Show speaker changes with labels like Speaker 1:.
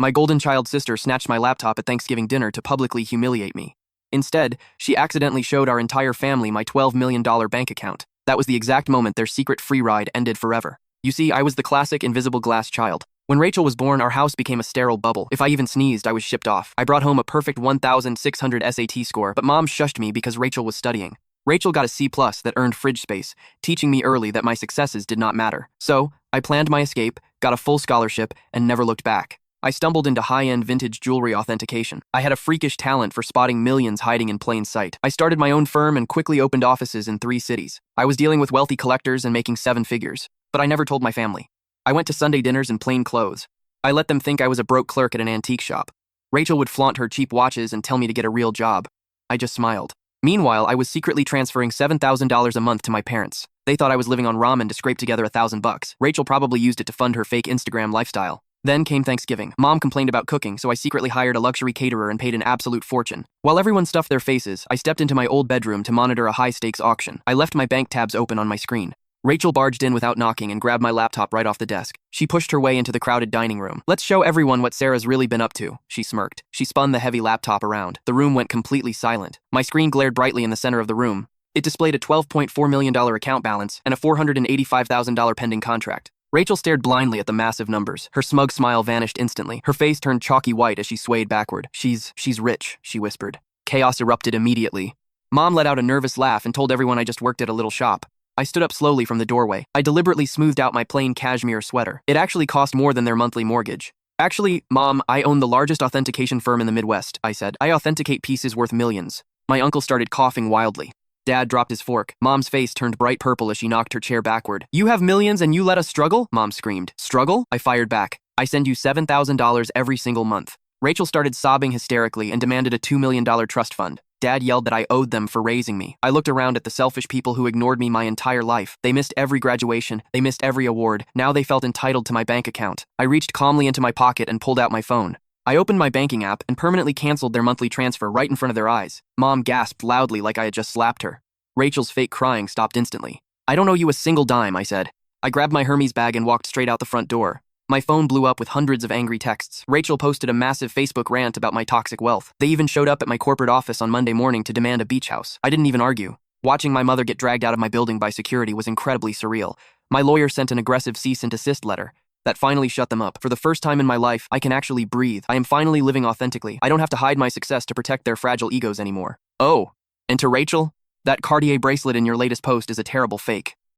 Speaker 1: My golden child sister snatched my laptop at Thanksgiving dinner to publicly humiliate me. Instead, she accidentally showed our entire family my $12 million bank account. That was the exact moment their secret free ride ended forever. You see, I was the classic invisible glass child. When Rachel was born, our house became a sterile bubble. If I even sneezed, I was shipped off. I brought home a perfect 1,600 SAT score, but Mom shushed me because Rachel was studying. Rachel got a C+ that earned fridge space, teaching me early that my successes did not matter. So, I planned my escape, got a full scholarship, and never looked back. I stumbled into high-end vintage jewelry authentication. I had a freakish talent for spotting millions hiding in plain sight. I started my own firm and quickly opened offices in 3 cities. I was dealing with wealthy collectors and making 7 figures, but I never told my family. I went to Sunday dinners in plain clothes. I let them think I was a broke clerk at an antique shop. Rachel would flaunt her cheap watches and tell me to get a real job. I just smiled. Meanwhile, I was secretly transferring $7,000 a month to my parents. They thought I was living on ramen to scrape together $1,000. Rachel probably used it to fund her fake Instagram lifestyle. Then came Thanksgiving. Mom complained about cooking, so I secretly hired a luxury caterer and paid an absolute fortune. While everyone stuffed their faces, I stepped into my old bedroom to monitor a high-stakes auction. I left my bank tabs open on my screen. Rachel barged in without knocking and grabbed my laptop right off the desk. She pushed her way into the crowded dining room. "Let's show everyone what Sarah's really been up to," she smirked. She spun the heavy laptop around. The room went completely silent. My screen glared brightly in the center of the room. It displayed a $12.4 million account balance and a $485,000 pending contract. Rachel stared blindly at the massive numbers. Her smug smile vanished instantly. Her face turned chalky white as she swayed backward. She's rich," she whispered. Chaos erupted immediately. Mom let out a nervous laugh and told everyone I just worked at a little shop. I stood up slowly from the doorway. I deliberately smoothed out my plain cashmere sweater. It actually cost more than their monthly mortgage. "Actually, Mom, I own the largest authentication firm in the Midwest," I said. "I authenticate pieces worth millions." My uncle started coughing wildly. Dad dropped his fork. Mom's face turned bright purple as she knocked her chair backward. "You have millions and you let us struggle?" Mom screamed. "Struggle?" I fired back. "I send you $7,000 every single month." Rachel started sobbing hysterically and demanded a $2 million trust fund. Dad yelled that I owed them for raising me. I looked around at the selfish people who ignored me my entire life. They missed every graduation. They missed every award. Now they felt entitled to my bank account. I reached calmly into my pocket and pulled out my phone. I opened my banking app and permanently canceled their monthly transfer right in front of their eyes. Mom gasped loudly like I had just slapped her. Rachel's fake crying stopped instantly. "I don't owe you a single dime," I said. I grabbed my Hermes bag and walked straight out the front door. My phone blew up with hundreds of angry texts. Rachel posted a massive Facebook rant about my toxic wealth. They even showed up at my corporate office on Monday morning to demand a beach house. I didn't even argue. Watching my mother get dragged out of my building by security was incredibly surreal. My lawyer sent an aggressive cease and desist letter. That finally shut them up. For the first time in my life, I can actually breathe. I am finally living authentically. I don't have to hide my success to protect their fragile egos anymore. Oh, and to Rachel, that Cartier bracelet in your latest post is a terrible fake.